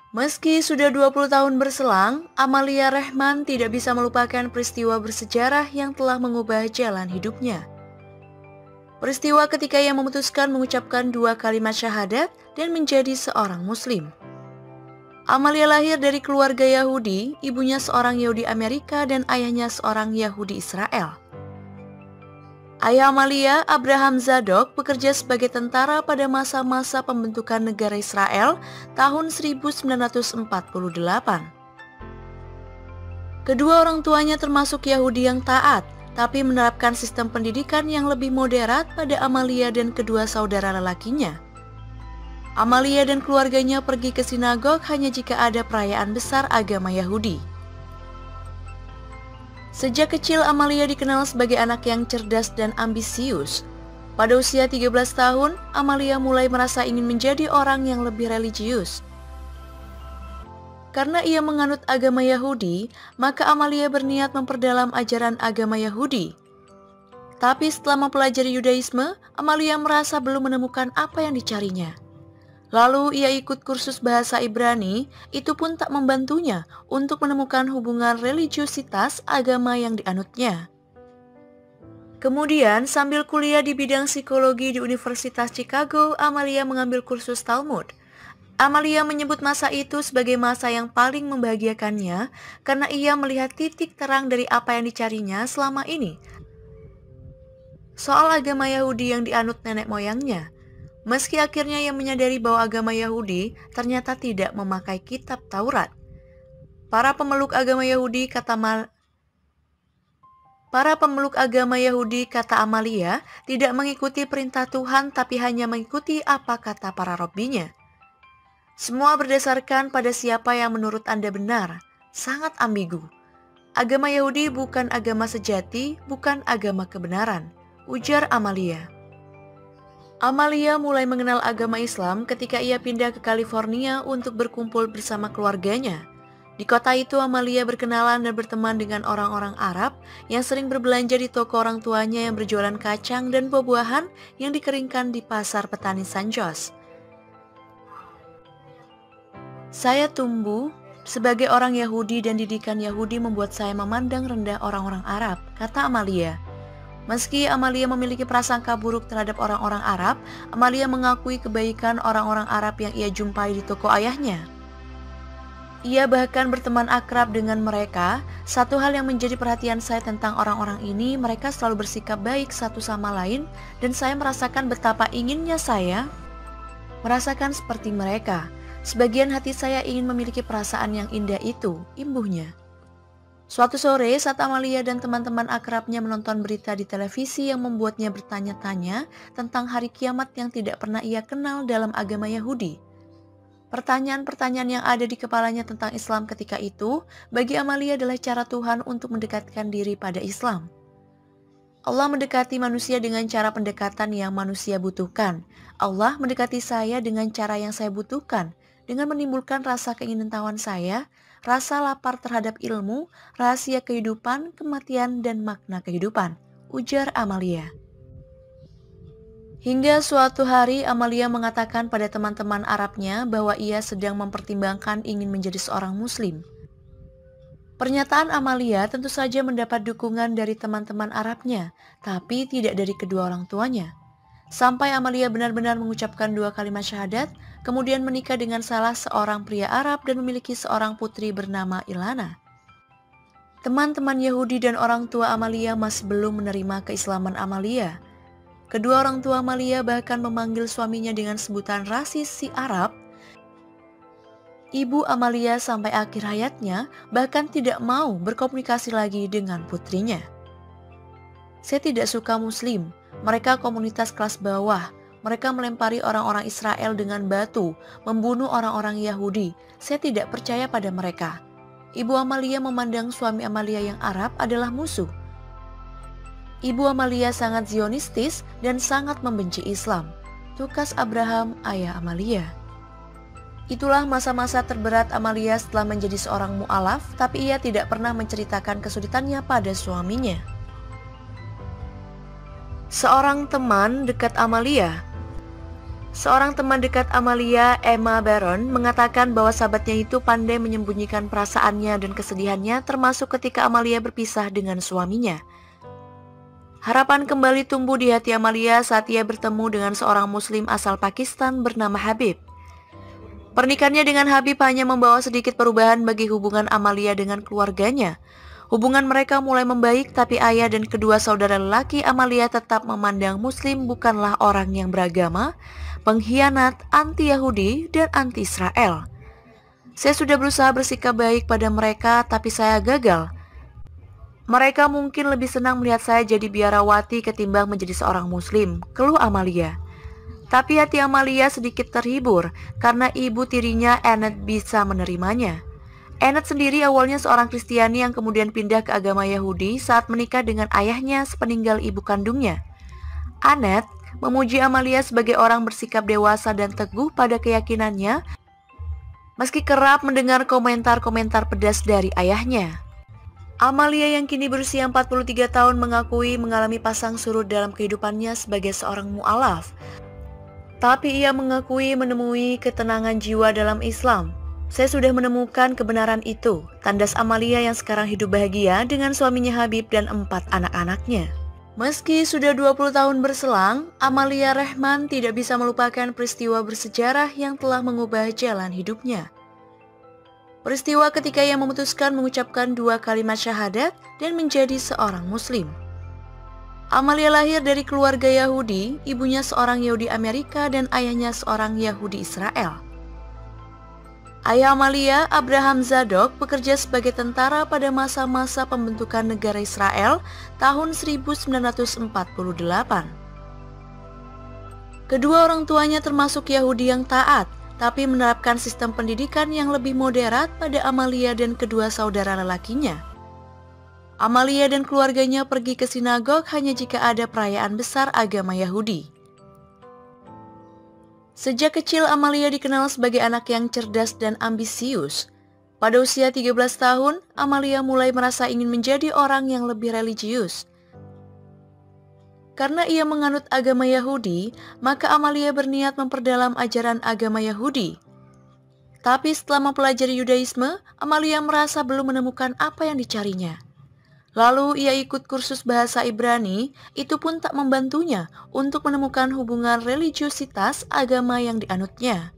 Meski sudah 20 tahun berselang, Amalia Rehman tidak bisa melupakan peristiwa bersejarah yang telah mengubah jalan hidupnya. Peristiwa ketika ia memutuskan mengucapkan 2 kalimat syahadat dan menjadi seorang muslim. Amalia lahir dari keluarga Yahudi, ibunya seorang Yahudi Amerika dan ayahnya seorang Yahudi Israel. Ayah Amalia, Abraham Zadok, bekerja sebagai tentara pada masa-masa pembentukan negara Israel tahun 1948. Kedua orang tuanya termasuk Yahudi yang taat, tapi menerapkan sistem pendidikan yang lebih moderat pada Amalia dan kedua saudara lelakinya. Amalia dan keluarganya pergi ke sinagog hanya jika ada perayaan besar agama Yahudi. Sejak kecil Amalia dikenal sebagai anak yang cerdas dan ambisius. Pada usia 13 tahun, Amalia mulai merasa ingin menjadi orang yang lebih religius. Karena ia menganut agama Yahudi, maka Amalia berniat memperdalam ajaran agama Yahudi. Tapi setelah mempelajari Yudaisme, Amalia merasa belum menemukan apa yang dicarinya. Lalu ia ikut kursus bahasa Ibrani, itu pun tak membantunya untuk menemukan hubungan religiusitas agama yang dianutnya. Kemudian sambil kuliah di bidang psikologi di Universitas Chicago, Amalia mengambil kursus Talmud. Amalia menyebut masa itu sebagai masa yang paling membahagiakannya karena ia melihat titik terang dari apa yang dicarinya selama ini. Soal agama Yahudi yang dianut nenek moyangnya. Meski akhirnya ia menyadari bahwa agama Yahudi ternyata tidak memakai kitab Taurat. Para pemeluk agama Yahudi, kata Amalia, tidak mengikuti perintah Tuhan tapi hanya mengikuti apa kata para rabbinya. Semua berdasarkan pada siapa yang menurut Anda benar, sangat ambigu. Agama Yahudi bukan agama sejati, bukan agama kebenaran, ujar Amalia. Amalia mulai mengenal agama Islam ketika ia pindah ke California untuk berkumpul bersama keluarganya. Di kota itu Amalia berkenalan dan berteman dengan orang-orang Arab yang sering berbelanja di toko orang tuanya yang berjualan kacang dan buah-buahan yang dikeringkan di pasar petani San Jose. Saya tumbuh sebagai orang Yahudi dan didikan Yahudi membuat saya memandang rendah orang-orang Arab, kata Amalia. Meski Amalia memiliki prasangka buruk terhadap orang-orang Arab, Amalia mengakui kebaikan orang-orang Arab yang ia jumpai di toko ayahnya. Ia bahkan berteman akrab dengan mereka. Satu hal yang menjadi perhatian saya tentang orang-orang ini, mereka selalu bersikap baik satu sama lain, dan saya merasakan betapa inginnya saya merasakan seperti mereka. Sebagian hati saya ingin memiliki perasaan yang indah itu, imbuhnya. Suatu sore saat Amalia dan teman-teman akrabnya menonton berita di televisi yang membuatnya bertanya-tanya tentang hari kiamat yang tidak pernah ia kenal dalam agama Yahudi. Pertanyaan-pertanyaan yang ada di kepalanya tentang Islam ketika itu bagi Amalia adalah cara Tuhan untuk mendekatkan diri pada Islam. Allah mendekati manusia dengan cara pendekatan yang manusia butuhkan. Allah mendekati saya dengan cara yang saya butuhkan, dengan menimbulkan rasa keingintahuan saya, rasa lapar terhadap ilmu, rahasia kehidupan, kematian, dan makna kehidupan, ujar Amalia. Hingga suatu hari Amalia mengatakan pada teman-teman Arabnya bahwa ia sedang mempertimbangkan ingin menjadi seorang muslim. Pernyataan Amalia tentu saja mendapat dukungan dari teman-teman Arabnya, tapi tidak dari kedua orang tuanya. Sampai Amalia benar-benar mengucapkan 2 kalimat syahadat, kemudian menikah dengan salah seorang pria Arab dan memiliki seorang putri bernama Ilana. Teman-teman Yahudi dan orang tua Amalia masih belum menerima keislaman Amalia. Kedua orang tua Amalia bahkan memanggil suaminya dengan sebutan rasis si Arab. Ibu Amalia sampai akhir hayatnya bahkan tidak mau berkomunikasi lagi dengan putrinya. Saya tidak suka Muslim, mereka komunitas kelas bawah, mereka melempari orang-orang Israel dengan batu, membunuh orang-orang Yahudi, saya tidak percaya pada mereka. Ibu Amalia memandang suami Amalia yang Arab adalah musuh. Ibu Amalia sangat Zionistis dan sangat membenci Islam, tukas Abraham, ayah Amalia. Itulah masa-masa terberat Amalia setelah menjadi seorang mu'alaf, tapi ia tidak pernah menceritakan kesulitannya pada suaminya. Seorang teman dekat Amalia Seorang teman dekat Amalia, Emma Baron, mengatakan bahwa sahabatnya itu pandai menyembunyikan perasaannya dan kesedihannya, termasuk ketika Amalia berpisah dengan suaminya. Harapan kembali tumbuh di hati Amalia saat ia bertemu dengan seorang muslim asal Pakistan bernama Habib. Pernikahannya dengan Habib hanya membawa sedikit perubahan bagi hubungan Amalia dengan keluarganya. Hubungan mereka mulai membaik, tapi ayah dan kedua saudara lelaki Amalia tetap memandang muslim bukanlah orang yang beragama, pengkhianat, anti-Yahudi, dan anti-Israel. Saya sudah berusaha bersikap baik pada mereka, tapi saya gagal. Mereka mungkin lebih senang melihat saya jadi biarawati ketimbang menjadi seorang muslim, keluh Amalia. Tapi hati Amalia sedikit terhibur karena ibu tirinya Annette bisa menerimanya. Annette sendiri awalnya seorang Kristiani yang kemudian pindah ke agama Yahudi saat menikah dengan ayahnya sepeninggal ibu kandungnya. Annette memuji Amalia sebagai orang bersikap dewasa dan teguh pada keyakinannya, meski kerap mendengar komentar-komentar pedas dari ayahnya. Amalia yang kini berusia 43 tahun mengakui mengalami pasang surut dalam kehidupannya sebagai seorang mu'alaf. Tapi ia mengakui menemui ketenangan jiwa dalam Islam. Saya sudah menemukan kebenaran itu, tandas Amalia yang sekarang hidup bahagia dengan suaminya Habib dan 4 anak-anaknya. Meski sudah 20 tahun berselang, Amalia Rahman tidak bisa melupakan peristiwa bersejarah yang telah mengubah jalan hidupnya. Peristiwa ketika ia memutuskan mengucapkan 2 kalimat syahadat dan menjadi seorang muslim. Amalia lahir dari keluarga Yahudi, ibunya seorang Yahudi Amerika dan ayahnya seorang Yahudi Israel. Ayah Amalia, Abraham Zadok, bekerja sebagai tentara pada masa-masa pembentukan negara Israel tahun 1948. Kedua orang tuanya termasuk Yahudi yang taat, tapi menerapkan sistem pendidikan yang lebih moderat pada Amalia dan kedua saudara lelakinya. Amalia dan keluarganya pergi ke sinagog hanya jika ada perayaan besar agama Yahudi. Sejak kecil Amalia dikenal sebagai anak yang cerdas dan ambisius. Pada usia 13 tahun, Amalia mulai merasa ingin menjadi orang yang lebih religius. Karena ia menganut agama Yahudi, maka Amalia berniat memperdalam ajaran agama Yahudi. Tapi setelah mempelajari Yudaisme, Amalia merasa belum menemukan apa yang dicarinya. Lalu ia ikut kursus bahasa Ibrani, itu pun tak membantunya untuk menemukan hubungan religiusitas agama yang dianutnya.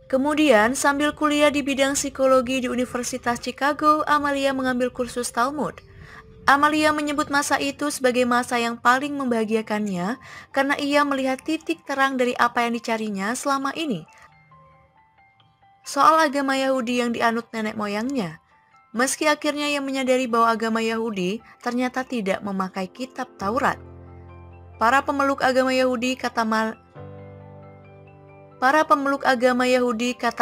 Kemudian sambil kuliah di bidang psikologi di Universitas Chicago, Amalia mengambil kursus Talmud. Amalia menyebut masa itu sebagai masa yang paling membahagiakannya karena ia melihat titik terang dari apa yang dicarinya selama ini. Soal agama Yahudi yang dianut nenek moyangnya. Meski akhirnya ia menyadari bahwa agama Yahudi ternyata tidak memakai kitab Taurat. Para pemeluk agama Yahudi kata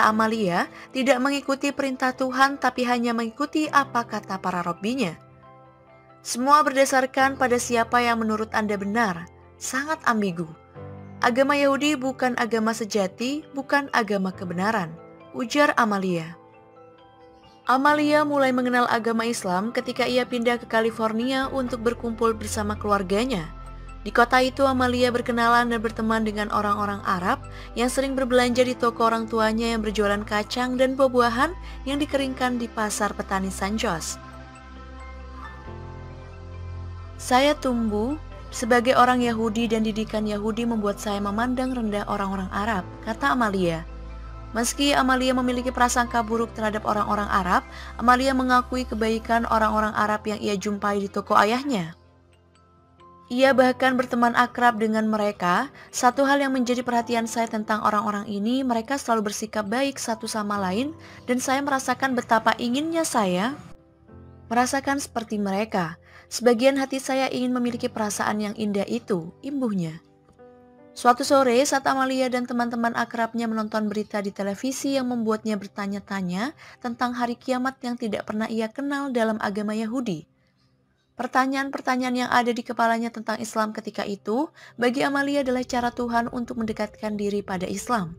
Amalia tidak mengikuti perintah Tuhan tapi hanya mengikuti apa kata para rabbinya. Semua berdasarkan pada siapa yang menurut Anda benar, sangat ambigu. Agama Yahudi bukan agama sejati, bukan agama kebenaran, ujar Amalia. Amalia mulai mengenal agama Islam ketika ia pindah ke California untuk berkumpul bersama keluarganya. Di kota itu Amalia berkenalan dan berteman dengan orang-orang Arab yang sering berbelanja di toko orang tuanya yang berjualan kacang dan buah-buahan yang dikeringkan di pasar petani San Jose. Saya tumbuh sebagai orang Yahudi dan didikan Yahudi membuat saya memandang rendah orang-orang Arab, kata Amalia. Meski Amalia memiliki prasangka buruk terhadap orang-orang Arab, Amalia mengakui kebaikan orang-orang Arab yang ia jumpai di toko ayahnya. Ia bahkan berteman akrab dengan mereka. Satu hal yang menjadi perhatian saya tentang orang-orang ini, mereka selalu bersikap baik satu sama lain, dan saya merasakan betapa inginnya saya merasakan seperti mereka. Sebagian hati saya ingin memiliki perasaan yang indah itu, imbuhnya. Suatu sore saat Amalia dan teman-teman akrabnya menonton berita di televisi yang membuatnya bertanya-tanya tentang hari kiamat yang tidak pernah ia kenal dalam agama Yahudi. Pertanyaan-pertanyaan yang ada di kepalanya tentang Islam ketika itu bagi Amalia adalah cara Tuhan untuk mendekatkan diri pada Islam.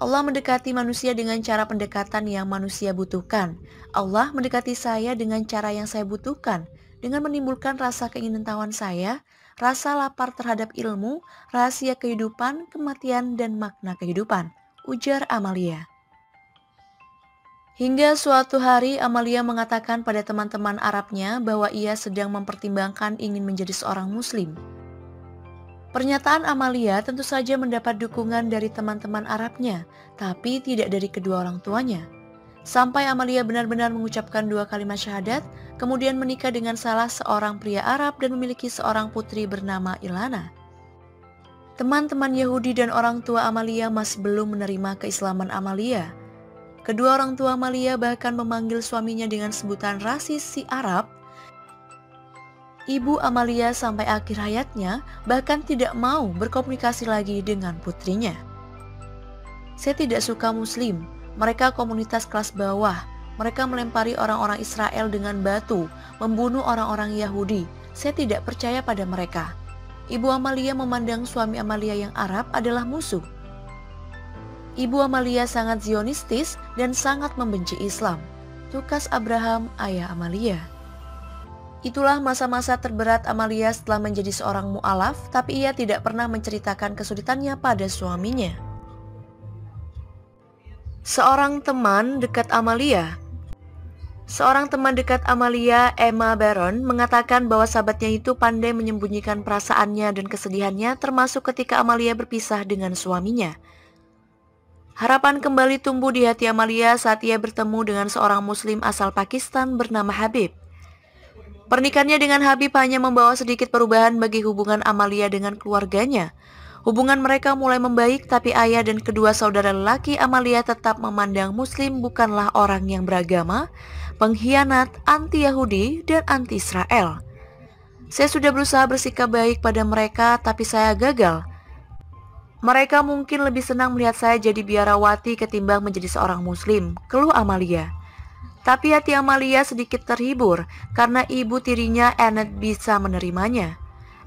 Allah mendekati manusia dengan cara pendekatan yang manusia butuhkan. Allah mendekati saya dengan cara yang saya butuhkan, dengan menimbulkan rasa keingintahuan saya, rasa lapar terhadap ilmu, rahasia kehidupan, kematian, dan makna kehidupan, ujar Amalia. Hingga suatu hari Amalia mengatakan pada teman-teman Arabnya bahwa ia sedang mempertimbangkan ingin menjadi seorang muslim. Pernyataan Amalia tentu saja mendapat dukungan dari teman-teman Arabnya, tapi tidak dari kedua orang tuanya. Sampai Amalia benar-benar mengucapkan 2 kalimat syahadat, kemudian menikah dengan salah seorang pria Arab dan memiliki seorang putri bernama Ilana. Teman-teman Yahudi dan orang tua Amalia masih belum menerima keislaman Amalia. Kedua orang tua Amalia bahkan memanggil suaminya dengan sebutan rasis si Arab. Ibu Amalia sampai akhir hayatnya bahkan tidak mau berkomunikasi lagi dengan putrinya. Saya tidak suka Muslim. Mereka komunitas kelas bawah. Mereka melempari orang-orang Israel dengan batu, membunuh orang-orang Yahudi. Saya tidak percaya pada mereka. Ibu Amalia memandang suami Amalia yang Arab adalah musuh. Ibu Amalia sangat Zionistis dan sangat membenci Islam. Tukas Abraham, ayah Amalia. Itulah masa-masa terberat Amalia setelah menjadi seorang mu'alaf, tapi ia tidak pernah menceritakan kesulitannya pada suaminya. Seorang teman dekat Amalia. Seorang teman dekat Amalia, Emma Baron, mengatakan bahwa sahabatnya itu pandai menyembunyikan perasaannya dan kesedihannya, termasuk ketika Amalia berpisah dengan suaminya. Harapan kembali tumbuh di hati Amalia saat ia bertemu dengan seorang muslim asal Pakistan bernama Habib. Pernikahannya dengan Habib hanya membawa sedikit perubahan bagi hubungan Amalia dengan keluarganya. Hubungan mereka mulai membaik, tapi ayah dan kedua saudara lelaki Amalia tetap memandang Muslim bukanlah orang yang beragama, pengkhianat, anti-Yahudi, dan anti-Israel. Saya sudah berusaha bersikap baik pada mereka, tapi saya gagal. Mereka mungkin lebih senang melihat saya jadi biarawati ketimbang menjadi seorang Muslim, keluh Amalia. Tapi hati Amalia sedikit terhibur karena ibu tirinya Annette bisa menerimanya.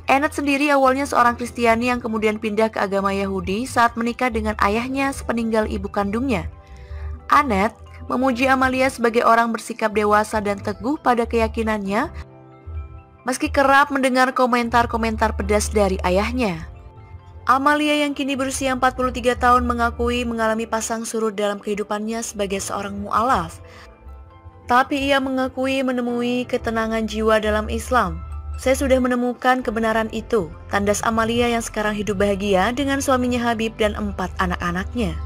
Annette sendiri awalnya seorang Kristiani yang kemudian pindah ke agama Yahudi saat menikah dengan ayahnya sepeninggal ibu kandungnya. Annette memuji Amalia sebagai orang bersikap dewasa dan teguh pada keyakinannya, meski kerap mendengar komentar-komentar pedas dari ayahnya. Amalia yang kini berusia 43 tahun mengakui mengalami pasang surut dalam kehidupannya sebagai seorang mu'alaf. Tapi ia mengakui menemui ketenangan jiwa dalam Islam. Saya sudah menemukan kebenaran itu, tandas Amalia yang sekarang hidup bahagia dengan suaminya Habib dan 4 anak-anaknya.